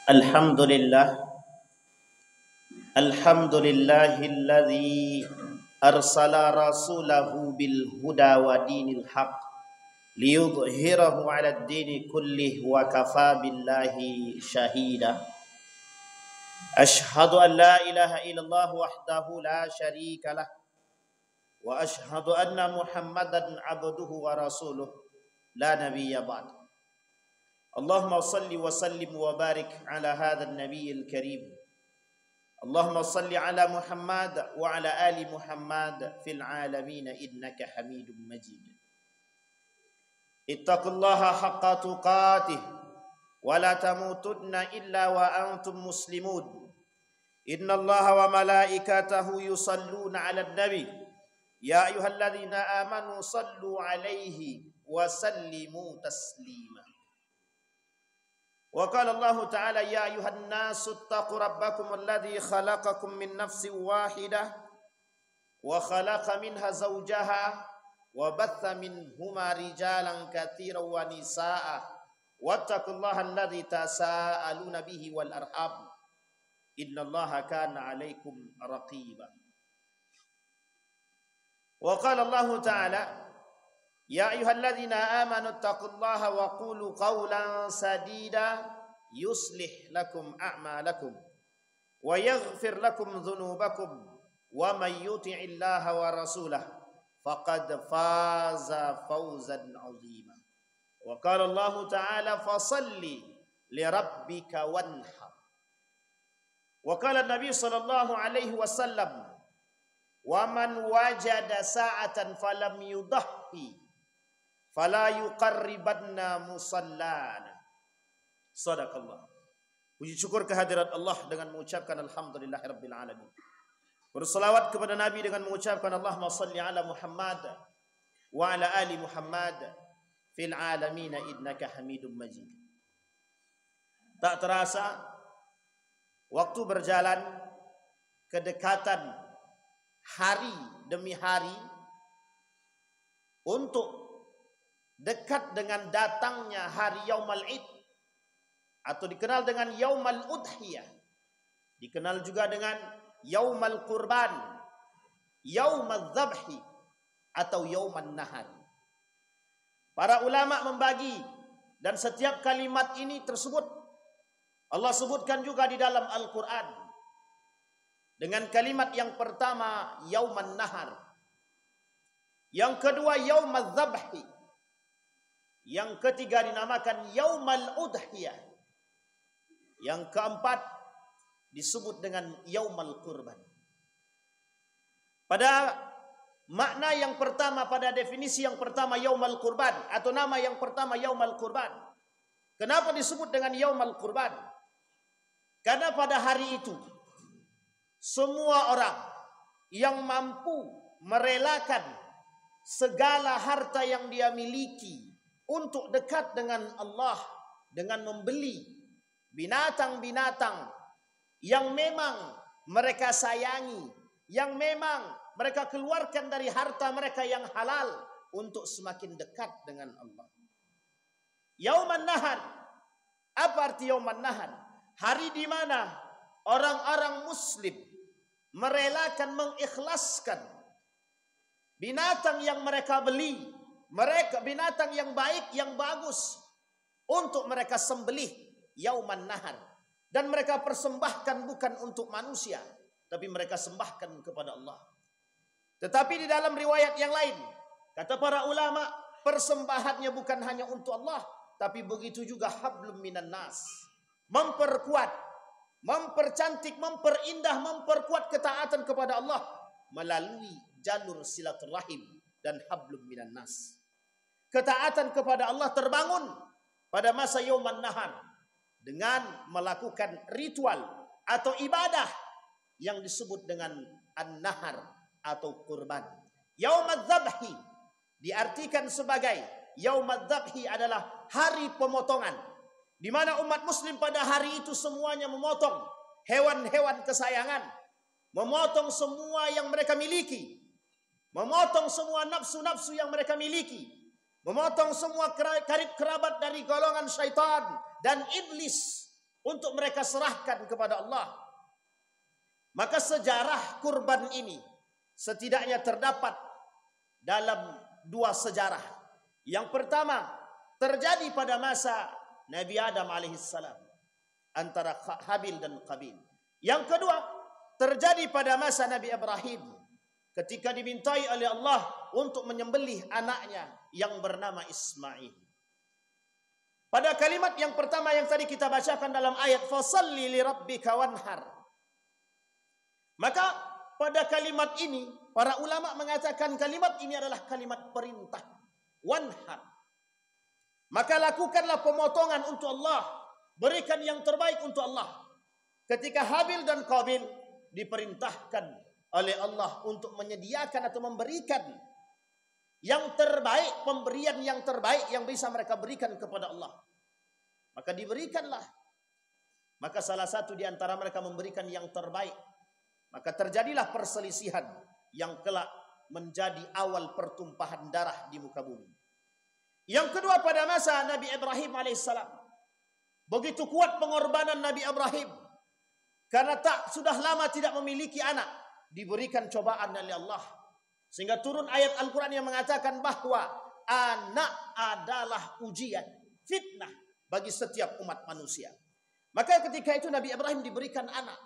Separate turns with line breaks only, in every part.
الحمد لله الحمد لله الذي أرسل رسوله بالهدى ودين الحق ليظهره على الدين كله وكفى بالله شهيدا. أشهد أن لا إله إلا الله وحده لا شريك له وأشهد أن محمدا عبده ورسوله لا نبي بعد. اللهم صل وسلم وبارك على هذا النبي الكريم. اللهم صل على محمد وعلى آل محمد في العالمين إنك حميد مجيد. اتقوا الله حق تقاته ولا تموتن إلا وأنتم مسلمون. إن الله وملائكته يصلون على النبي يا أيها الذين آمنوا صلوا عليه وسلموا تسليما. وقال الله تعالى يا أيها الناس اتقوا ربكم الذي خلقكم من نفس واحدة وخلق منها زوجها وبث منهما رجالا كثيرا ونساء واتقوا الله الذي تساءلون به والأرحام إن الله كان عليكم رقيبا. وقال الله تعالى يا أيها الذين آمنوا اتقوا الله وقولوا قولا سديدا يصلح لكم أعمالكم ويغفر لكم ذنوبكم ومن يطع الله ورسوله فقد فاز فوزا عظيما. وقال الله تعالى فصل لربك وانحر. وقال النبي صلى الله عليه وسلم ومن وجد ساعة فلم يضحي فلا yuqarribanna musallana. Sadaqallah. Puji syukur kehadirat Allah dengan mengucapkan alhamdulillahirabbil alamin. Berselawat kepada Nabi dengan mengucapkan Allahumma salli ala Muhammad wa ala ali Muhammad fil alamin innaka Hamidum Majid. Tak terasa waktu berjalan, kedekatan hari demi hari untuk dekat dengan datangnya hari Yaumal Id atau dikenal dengan Yaumal Udhiyah, dikenal juga dengan Yaumal Qurban, Yaumaz Zabhi atau Yauman Nahar. Para ulama membagi, dan setiap kalimat ini tersebut Allah sebutkan juga di dalam Al-Quran dengan kalimat yang pertama Yauman Nahar, yang kedua Yaumaz Zabhi, yang ketiga dinamakan Yaumal Udhiyah, yang keempat disebut dengan Yaumal Qurban. Pada makna yang pertama, pada definisi yang pertama Yaumal Qurban atau nama yang pertama Yaumal Qurban. Kenapa disebut dengan Yaumal Qurban? Karena pada hari itu semua orang yang mampu merelakan segala harta yang dia miliki untuk dekat dengan Allah dengan membeli binatang-binatang yang memang mereka sayangi, yang memang mereka keluarkan dari harta mereka yang halal untuk semakin dekat dengan Allah. Yauman Nahar. Apa arti Yauman Nahar? Hari di mana orang-orang muslim merelakan, mengikhlaskan binatang yang mereka beli, mereka binatang yang baik, yang bagus, untuk mereka sembelih Yauman Nahar. Dan mereka persembahkan bukan untuk manusia, tapi mereka sembahkan kepada Allah. Tetapi di dalam riwayat yang lain, kata para ulama, persembahannya bukan hanya untuk Allah, tapi begitu juga hablum minan nas. Memperkuat, mempercantik, memperindah, memperkuat ketaatan kepada Allah melalui jalur silaturahim dan hablum minan nas. Ketaatan kepada Allah terbangun pada masa Yauman Nahar dengan melakukan ritual atau ibadah yang disebut dengan an-nahar atau kurban. Yaumaz Zabhi diartikan sebagai Yaumaz Zabhi adalah hari pemotongan, di mana umat muslim pada hari itu semuanya memotong hewan-hewan kesayangan, memotong semua yang mereka miliki, memotong semua nafsu-nafsu yang mereka miliki, memotong semua karib kerabat dari golongan syaitan dan iblis, untuk mereka serahkan kepada Allah. Maka sejarah kurban ini setidaknya terdapat dalam dua sejarah. Yang pertama terjadi pada masa Nabi Adam alaihissalam antara Habil dan Qabil. Yang kedua terjadi pada masa Nabi Ibrahim ketika dimintai oleh Allah untuk menyembelih anaknya yang bernama Ismail. Pada kalimat yang pertama yang tadi kita bacakan dalam ayat fasalli li rabbika wanhar. Maka pada kalimat ini para ulama mengatakan kalimat ini adalah kalimat perintah. Wanhar. Maka lakukanlah pemotongan untuk Allah, berikan yang terbaik untuk Allah. Ketika Habil dan Qabil diperintahkan oleh Allah untuk menyediakan atau memberikan yang terbaik, pemberian yang terbaik yang bisa mereka berikan kepada Allah. Maka diberikanlah. Maka salah satu di antara mereka memberikan yang terbaik. Maka terjadilah perselisihan yang kelak menjadi awal pertumpahan darah di muka bumi. Yang kedua pada masa Nabi Ibrahim alaihissalam. Begitu kuat pengorbanan Nabi Ibrahim. Karena sudah lama tidak memiliki anak. Diberikan cobaan oleh Allah. Sehingga turun ayat Al-Quran yang mengatakan bahwa anak adalah ujian, fitnah bagi setiap umat manusia. Maka ketika itu Nabi Ibrahim diberikan anak.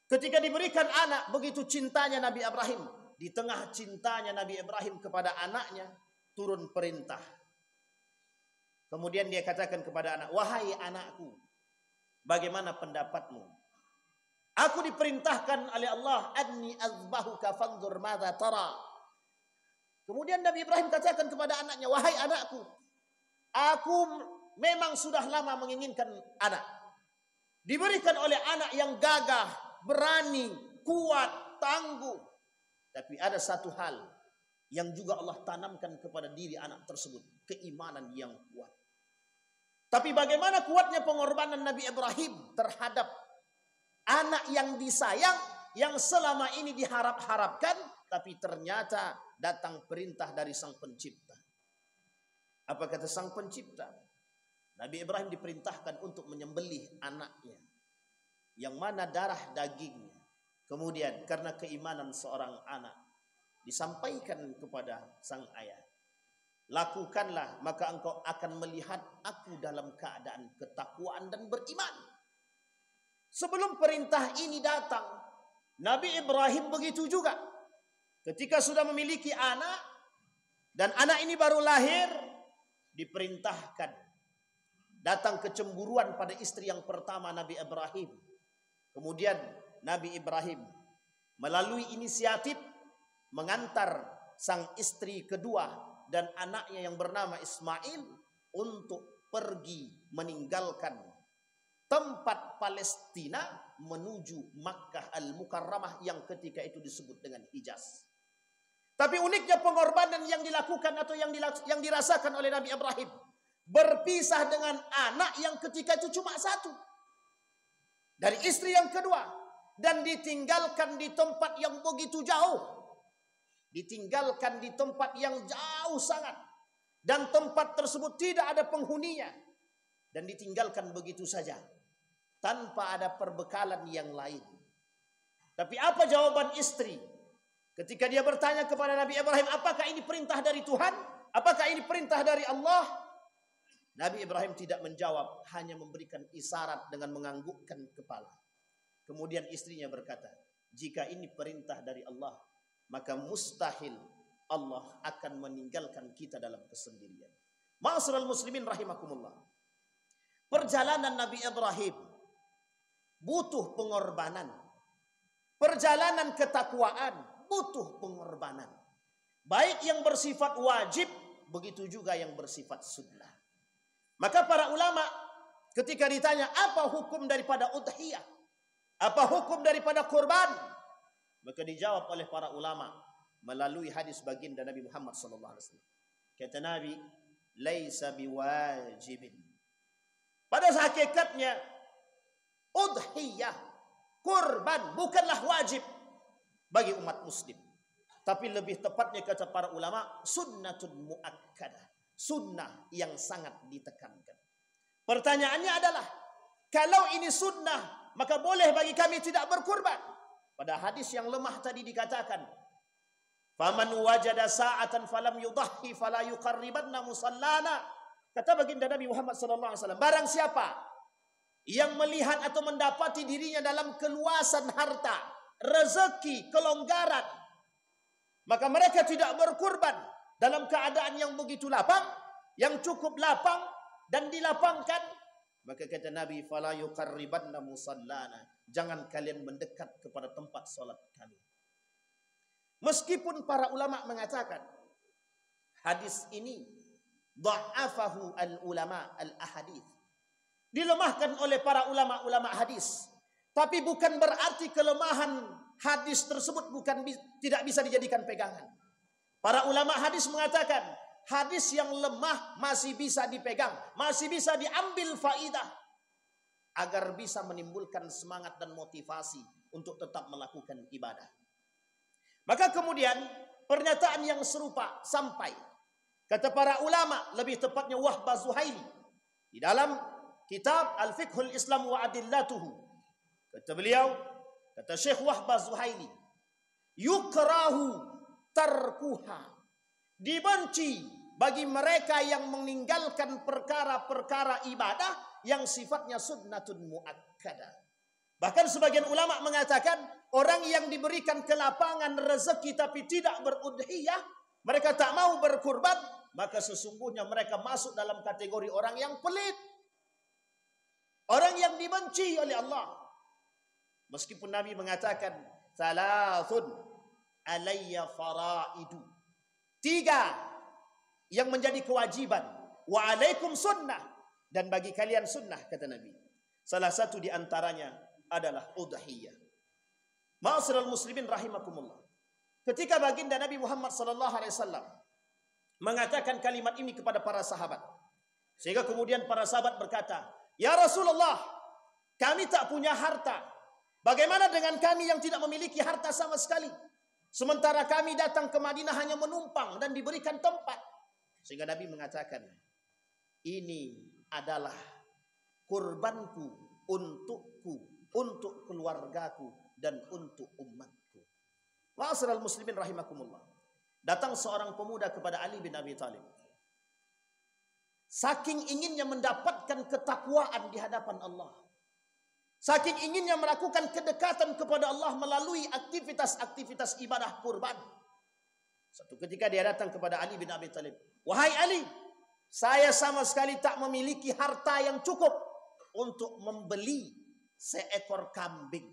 Ketika diberikan anak, begitu cintanya Nabi Ibrahim. Di tengah cintanya Nabi Ibrahim kepada anaknya, turun perintah. Kemudian dia katakan kepada anak, wahai anakku, bagaimana pendapatmu? Aku diperintahkan oleh Allah, anni azbahuka fanzur madza tara. Kemudian Nabi Ibrahim katakan kepada anaknya, wahai anakku, aku memang sudah lama menginginkan anak. Diberikan oleh anak yang gagah, berani, kuat, tangguh. Tapi ada satu hal yang juga Allah tanamkan kepada diri anak tersebut, keimanan yang kuat. Tapi bagaimana kuatnya pengorbanan Nabi Ibrahim terhadap anak yang disayang, yang selama ini diharap-harapkan, tapi ternyata datang perintah dari Sang Pencipta. Apa kata Sang Pencipta? Nabi Ibrahim diperintahkan untuk menyembelih anaknya, yang mana darah dagingnya. Kemudian karena keimanan seorang anak, disampaikan kepada sang ayah, lakukanlah maka engkau akan melihat aku dalam keadaan ketakwaan dan beriman. Sebelum perintah ini datang, Nabi Ibrahim begitu juga. Ketika sudah memiliki anak, dan anak ini baru lahir, diperintahkan. Datang kecemburuan pada istri yang pertama Nabi Ibrahim. Kemudian Nabi Ibrahim melalui inisiatif mengantar sang istri kedua dan anaknya yang bernama Ismail untuk pergi meninggalkan tempat Palestina menuju Makkah Al-Mukarramah yang ketika itu disebut dengan Hijaz. Tapi uniknya pengorbanan yang dilakukan atau yang dirasakan oleh Nabi Ibrahim berpisah dengan anak yang ketika itu cuma satu dari istri yang kedua, dan ditinggalkan di tempat yang begitu jauh, ditinggalkan di tempat yang jauh sangat, dan tempat tersebut tidak ada penghuninya, dan ditinggalkan begitu saja tanpa ada perbekalan yang lain. Tapi apa jawaban istri ketika dia bertanya kepada Nabi Ibrahim, apakah ini perintah dari Tuhan? Apakah ini perintah dari Allah? Nabi Ibrahim tidak menjawab, hanya memberikan isyarat dengan menganggukkan kepala. Kemudian istrinya berkata, jika ini perintah dari Allah, maka mustahil Allah akan meninggalkan kita dalam kesendirian. Ma'asyiral muslimin rahimakumullah. Perjalanan Nabi Ibrahim butuh pengorbanan. Perjalanan ketakwaan butuh pengorbanan. Baik yang bersifat wajib, begitu juga yang bersifat sunnah. Maka para ulama ketika ditanya apa hukum daripada udhiyah, apa hukum daripada kurban, maka dijawab oleh para ulama melalui hadis baginda Nabi Muhammad sallallahu alaihi wasallam. Kata Nabi, laisa biwajibin. Pada hakikatnya udhiyah, kurban bukanlah wajib bagi umat muslim. Tapi lebih tepatnya kata para ulama, sunnatun muakkadah, sunnah yang sangat ditekankan. Pertanyaannya adalah, Kalau ini sunnah, maka boleh bagi kami tidak berkurban. Pada hadis yang lemah tadi dikatakan, faman wajada sa'atan falam yudahhi fala yuqarribanna musallana. Kata baginda Nabi Muhammad sallallahu alaihi wasallam, barang siapa yang melihat atau mendapati dirinya dalam keluasan harta, rezeki, kelonggaran, maka mereka tidak berkurban dalam keadaan yang begitu lapang, yang cukup lapang dan dilapangkan, maka kata Nabi, fala yuqarribanna musallana, jangan kalian mendekat kepada tempat salat kami. Meskipun para ulama mengatakan hadis ini dha'afahu al-ulama al-ahadith, dilemahkan oleh para ulama-ulama hadis, tapi bukan berarti kelemahan hadis tersebut tidak bisa dijadikan pegangan. Para ulama hadis mengatakan hadis yang lemah masih bisa dipegang, masih bisa diambil faidah agar bisa menimbulkan semangat dan motivasi untuk tetap melakukan ibadah. Maka kemudian pernyataan yang serupa sampai, kata para ulama, lebih tepatnya Wahbah Zuhaili di dalam kitab Al-Fiqhul Islam wa Adillatuhu, kata beliau, kata Syekh Wahbah Zuhaili, yukrahu tarkuha, dibenci bagi mereka yang meninggalkan perkara-perkara ibadah yang sifatnya sunnatun muakkadah. Bahkan sebagian ulama mengatakan orang yang diberikan kelapangan rezeki tapi tidak berudhiyah, mereka tak mau berkurban, maka sesungguhnya mereka masuk dalam kategori orang yang pelit, orang yang dibenci oleh Allah. Meskipun Nabi mengatakan salasun alayya faraidu, 3 yang menjadi kewajiban, wa alaikum sunnah, dan bagi kalian sunnah, kata Nabi. Salah satu di antaranya adalah udhiyah. Ma'asyiral muslimin rahimakumullah. Ketika baginda Nabi Muhammad sallallahu alaihi wasallam mengatakan kalimat ini kepada para sahabat, sehingga kemudian para sahabat berkata, "Ya Rasulullah, kami tak punya harta. Bagaimana dengan kami yang tidak memiliki harta sama sekali? Sementara kami datang ke Madinah hanya menumpang dan diberikan tempat." Sehingga Nabi mengatakan, "Ini adalah kurbanku untukku, untuk keluargaku, dan untuk umatku." Ma'asyiral muslimin rahimakumullah. Datang seorang pemuda kepada Ali bin Abi Thalib. Saking inginnya mendapatkan ketakwaan di hadapan Allah, saking inginnya melakukan kedekatan kepada Allah melalui aktivitas-aktivitas ibadah kurban. Satu ketika dia datang kepada Ali bin Abi Thalib. "Wahai Ali, saya sama sekali tak memiliki harta yang cukup untuk membeli seekor kambing.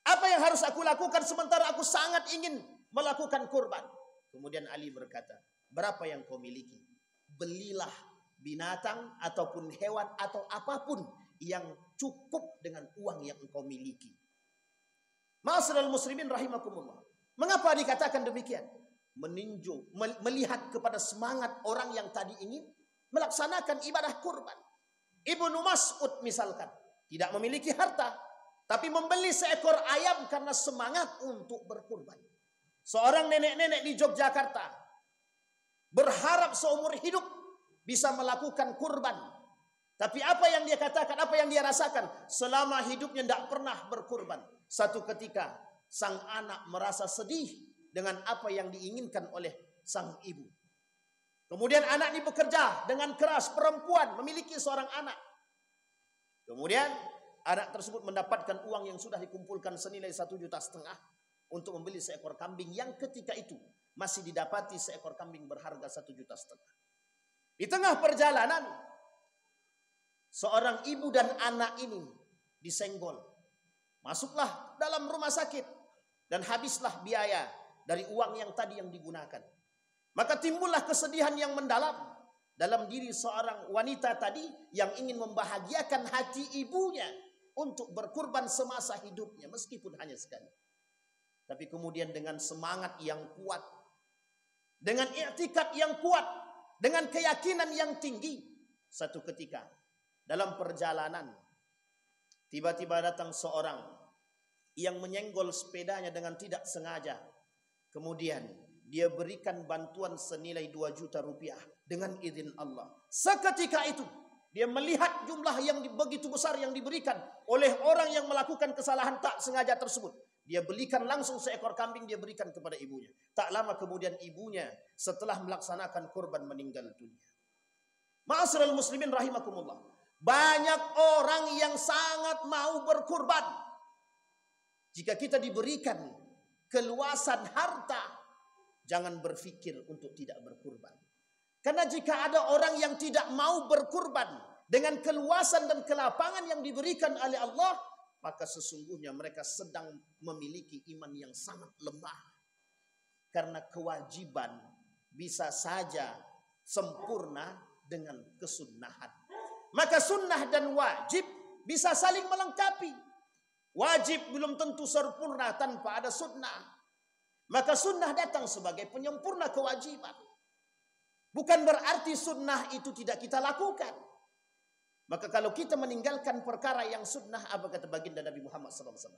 Apa yang harus aku lakukan sementara aku sangat ingin melakukan kurban?" Kemudian Ali berkata, "Berapa yang kau miliki? Belilah binatang ataupun hewan atau apapun yang cukup dengan uang yang engkau miliki." Ma'asyiral muslimin rahimakumullah. Mengapa dikatakan demikian? Meninjau, melihat kepada semangat orang yang tadi ingin melaksanakan ibadah kurban. Ibnu Mas'ud misalkan tidak memiliki harta, tapi membeli seekor ayam karena semangat untuk berkurban. Seorang nenek-nenek di Yogyakarta berharap seumur hidup bisa melakukan kurban. Tapi apa yang dia katakan, apa yang dia rasakan? Selama hidupnya tidak pernah berkurban. Satu ketika sang anak merasa sedih dengan apa yang diinginkan oleh sang ibu. Kemudian anak ini bekerja dengan keras, perempuan memiliki seorang anak. Kemudian anak tersebut mendapatkan uang yang sudah dikumpulkan senilai 1,5 juta untuk membeli seekor kambing yang ketika itu masih didapati seekor kambing berharga 1,5 juta. Di tengah perjalanan, seorang ibu dan anak ini disenggol. Masuklah dalam rumah sakit dan habislah biaya dari uang yang tadi yang digunakan. Maka timbullah kesedihan yang mendalam dalam diri seorang wanita tadi yang ingin membahagiakan hati ibunya untuk berkurban semasa hidupnya meskipun hanya sekali. Tapi kemudian dengan semangat yang kuat, dengan i'tikad yang kuat, dengan keyakinan yang tinggi, satu ketika dalam perjalanan tiba-tiba datang seorang yang menyenggol sepedanya dengan tidak sengaja. Kemudian dia berikan bantuan senilai 2 juta rupiah dengan izin Allah. Seketika itu Dia melihat jumlah yang begitu besar yang diberikan oleh orang yang melakukan kesalahan tak sengaja tersebut. Dia belikan langsung seekor kambing, dia berikan kepada ibunya. Tak lama kemudian ibunya setelah melaksanakan kurban meninggal dunia. Ma'asyiral muslimin rahimakumullah. Banyak orang yang sangat mau berkurban. Jika kita diberikan keluasan harta, jangan berpikir untuk tidak berkurban. Karena jika ada orang yang tidak mau berkurban dengan keluasan dan kelapangan yang diberikan oleh Allah, maka sesungguhnya mereka sedang memiliki iman yang sangat lemah. Karena kewajiban bisa saja sempurna dengan kesunnahan. Maka sunnah dan wajib bisa saling melengkapi. Wajib belum tentu sempurna tanpa ada sunnah. Maka sunnah datang sebagai penyempurna kewajiban. Bukan berarti sunnah itu tidak kita lakukan. Maka kalau kita meninggalkan perkara yang sunnah, apa kata baginda Nabi Muhammad SAW?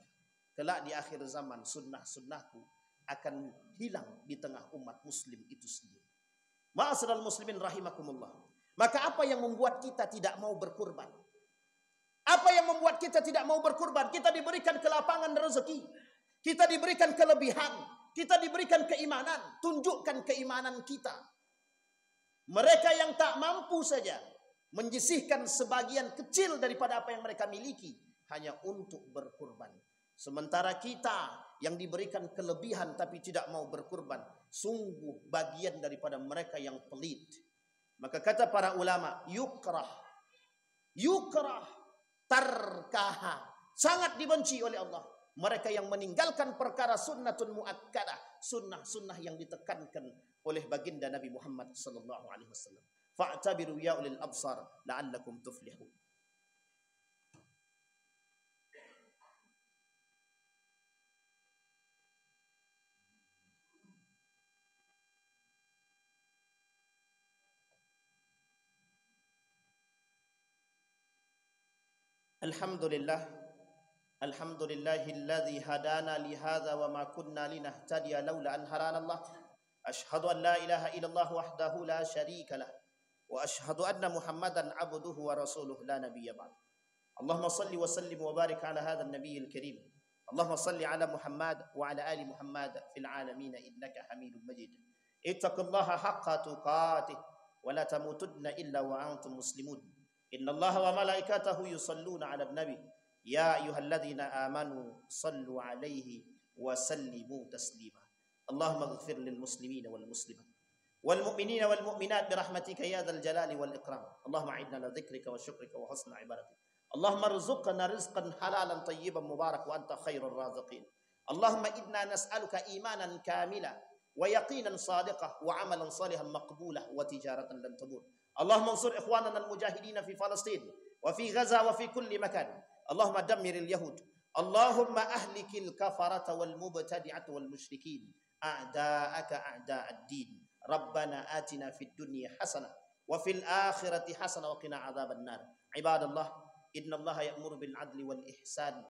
Kelak di akhir zaman sunnah-sunnahku akan hilang di tengah umat muslim itu sendiri. Ma'asyiral muslimin rahimakumullah. Maka apa yang membuat kita tidak mau berkurban? Apa yang membuat kita tidak mau berkurban? Kita diberikan kelapangan rezeki. Kita diberikan kelebihan. Kita diberikan keimanan. Tunjukkan keimanan kita. Mereka yang tak mampu saja menyisihkan sebagian kecil daripada apa yang mereka miliki hanya untuk berkurban. Sementara kita yang diberikan kelebihan tapi tidak mau berkurban, sungguh bagian daripada mereka yang pelit. Maka kata para ulama, yukrah tarkaha, sangat dibenci oleh Allah mereka yang meninggalkan perkara sunnatun muakkadah, sunnah-sunnah yang ditekankan oleh baginda Nabi Muhammad sallallahu alaihi wasallam. Fa'tabiru ya ulil absar la'allakum tuflihun. Alhamdulillahilladzi hadana li hadza wa ma kunna linahtadiya laula an hadana Allah. Ashhadu an la ilaha illallah wahdahu la syarika lah wa ashhadu anna Muhammadan abduhu wa rasuluhu la nabiyya ba'd. Allahumma salli wa sallim wa barik ala hadzal nabiyil karim. Allahumma salli ala Muhammad wa ala ali Muhammad fil alamin innaka Hamidum Majid. Ittaqullaha haqqa tuqatih wa la tamutunna illa wa antum muslimun. Inna Allah wa malaikatahu yusalluna ala nabi. Ya ayyuhalladzina amanu sallu alaihi wa sallimu taslima. Allahumma ighfir lil muslimina wal muslimat wal mu'minina wal mu'minat bi rahmatika ya dzal jalali wal ikram. Allahumma a'idna ala dzikrika wa syukrika wa husni ibadatik. Allahumma arzuqna rizqan halalan tayyiban mubarak wa anta khairur raziqin. Allahumma inna nas'aluka imanan kamila wa yaqinan sadiqah wa amalan salihan maqbulah wa tijaratan lan tabur. Allahumma ansur ikhwanana al-mujahidin fi Palestin wa fi Gaza wa fi kulli makan. Allahumma dammiril yahud. Allahumma ahlikil kafarata wal mubtadi'ata wal musyrikin. A'da'aka a'da'ad din. Rabbana atina fid dunya hasanah wa fil akhirati hasanah wa qina adzaban nar. Ibadallah, innallaha ya'muru bil 'adli wal ihsan